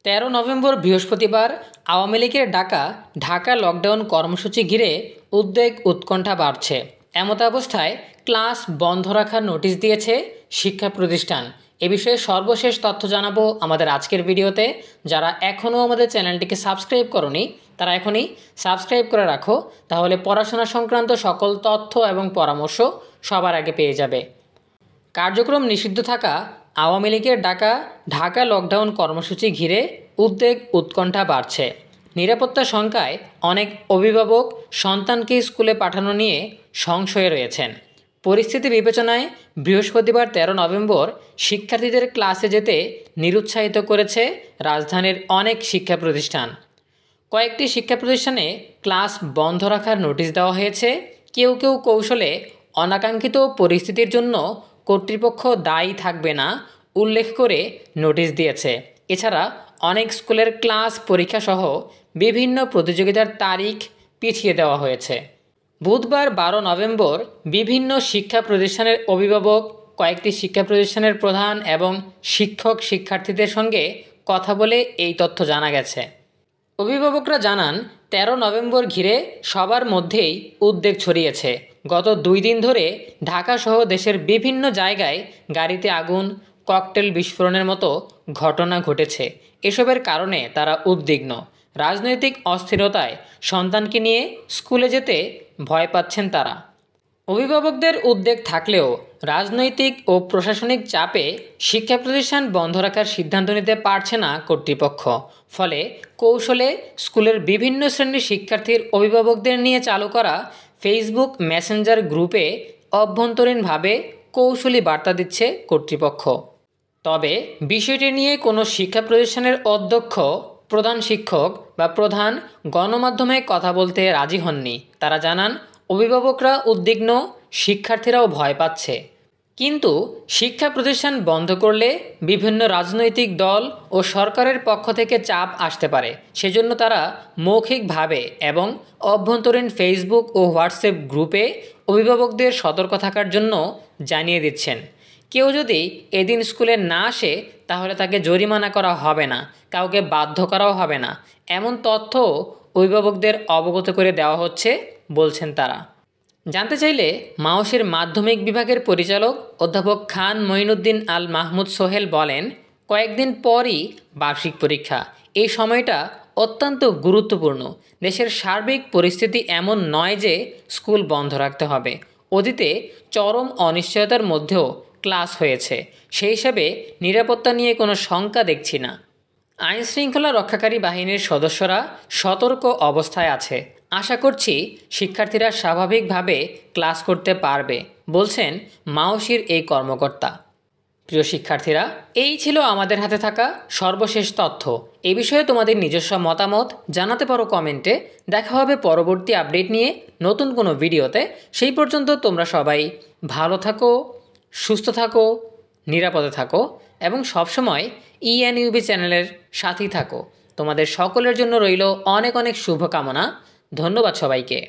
13 November বৃহস্পতিবার আওয়ামী লীগের ডাকা ঢাকা লকডাউন কর্মসূচি ঘিরে উদ্বেগ উৎকণ্ঠা বাড়ছে। এমতাবস্থায় ক্লাস বন্ধ রাখার নোটিশ দিয়েছে শিক্ষা প্রতিষ্ঠান। এ বিষয়ে সর্বশেষ তথ্য জানাবো আমাদের আজকের ভিডিওতে। যারা এখনও আমাদের চ্যানেলটিকে সাবস্ক্রাইব করোনি তারা এখনই সাবস্ক্রাইব করে রাখো, তাহলে পড়াশোনা সংক্রান্ত সকল তথ্য এবং পরামর্শ সবার আগে পেয়ে যাবে। কার্যক্রম নিষিদ্ধ থাকা আওয়ামী লীগের ডাকা ঢাকা লকডাউন কর্মসূচি ঘিরে উদ্বেগ উৎকণ্ঠা বাড়ছে। নিরাপত্তা শঙ্কায় অনেক অভিভাবক সন্তানকে স্কুলে পাঠানো নিয়ে সংশয়ে রয়েছেন। পরিস্থিতি বিবেচনায় বৃহস্পতিবার 13 নভেম্বর শিক্ষার্থীদের ক্লাসে যেতে নিরুৎসাহিত করেছে রাজধানীর অনেক শিক্ষা প্রতিষ্ঠান। কয়েকটি শিক্ষা প্রতিষ্ঠানে ক্লাস বন্ধ রাখার নোটিশ দেওয়া হয়েছে। কেউ কেউ কৌশলে অনাকাঙ্ক্ষিত পরিস্থিতির জন্য কর্তৃপক্ষ দায়ী থাকবে না উল্লেখ করে নোটিশ দিয়েছে। এছাড়া অনেক স্কুলের ক্লাস পরীক্ষাসহ বিভিন্ন প্রতিযোগিতার তারিখ পিছিয়ে দেওয়া হয়েছে। বুধবার 12 নভেম্বর বিভিন্ন শিক্ষা প্রতিষ্ঠানের অভিভাবক, কয়েকটি শিক্ষা প্রতিষ্ঠানের প্রধান এবং শিক্ষক শিক্ষার্থীদের সঙ্গে কথা বলে এই তথ্য জানা গেছে। অভিভাবকরা জানান, 13 নভেম্বর ঘিরে সবার মধ্যেই উদ্বেগ ছড়িয়েছে। গত 2 দিন ধরে ঢাকাসহ দেশের বিভিন্ন জায়গায় গাড়িতে আগুন, ককটেল বিস্ফোরণের মতো ঘটনা ঘটেছে। এসবের কারণে তারা উদ্বিগ্ন। রাজনৈতিক অস্থিরতায় সন্তানকে নিয়ে স্কুলে যেতে ভয় পাচ্ছেন তারা। অভিভাবকদের উদ্বেগ থাকলেও রাজনৈতিক ও প্রশাসনিক চাপে শিক্ষা প্রতিষ্ঠান বন্ধ রাখার সিদ্ধান্ত নিতে পারছে না কর্তৃপক্ষ। ফলে কৌশলে স্কুলের বিভিন্ন শ্রেণীর শিক্ষার্থীর অভিভাবকদের নিয়ে চালু করা ফেসবুক মেসেঞ্জার গ্রুপে অভ্যন্তরীণভাবে কৌশলী বার্তা দিচ্ছে কর্তৃপক্ষ। তবে বিষয়টি নিয়ে কোনো শিক্ষা প্রতিষ্ঠানের অধ্যক্ষ, প্রধান শিক্ষক বা প্রধান গণমাধ্যমে কথা বলতে রাজি হননি। তারা জানান, অভিভাবকরা উদ্বিগ্ন, শিক্ষার্থীরাও ভয় পাচ্ছে। কিন্তু শিক্ষা প্রতিষ্ঠান বন্ধ করলে বিভিন্ন রাজনৈতিক দল ও সরকারের পক্ষ থেকে চাপ আসতে পারে। সেজন্য তারা মৌখিকভাবে এবং অভ্যন্তরীণ ফেসবুক ও হোয়াটসঅ্যাপ গ্রুপে অভিভাবকদের সতর্ক থাকার জন্য জানিয়ে দিচ্ছেন। কেউ যদি এদিন স্কুলে না আসে তাহলে তাকে জরিমানা করা হবে না, কাউকে বাধ্য করাও হবে না, এমন তথ্য অভিভাবকদের অবগত করে দেওয়া হচ্ছে বলছেন তারা। জানতে চাইলে মাওশীর মাধ্যমিক বিভাগের পরিচালক অধ্যাপক খান মঈনুদ্দিন আল মাহমুদ সোহেল বলেন, কয়েকদিন পরই বার্ষিক পরীক্ষা। এই সময়টা অত্যন্ত গুরুত্বপূর্ণ। দেশের সার্বিক পরিস্থিতি এমন নয় যে স্কুল বন্ধ রাখতে হবে। অতীতে চরম অনিশ্চয়তার মধ্যেও ক্লাস হয়েছে। সেই হিসাবে নিরাপত্তা নিয়ে কোনো শঙ্কা দেখছি না। আইনশৃঙ্খলা রক্ষাকারী বাহিনীর সদস্যরা সতর্ক অবস্থায় আছে। আশা করছি শিক্ষার্থীরা স্বাভাবিকভাবে ক্লাস করতে পারবে, বলছেন মাওশীর এই কর্মকর্তা। প্রিয় শিক্ষার্থীরা, এই ছিল আমাদের হাতে থাকা সর্বশেষ তথ্য। এ বিষয়ে তোমাদের নিজস্ব মতামত জানাতে পারো কমেন্টে। দেখা হবে পরবর্তী আপডেট নিয়ে নতুন কোনো ভিডিওতে। সেই পর্যন্ত তোমরা সবাই ভালো থাকো, সুস্থ থাকো, নিরাপদে থাকো এবং সবসময় ENUB চ্যানেলের সাথেই থাকো। তোমাদের সকলের জন্য রইল অনেক অনেক শুভকামনা। ধন্যবাদ সবাইকে।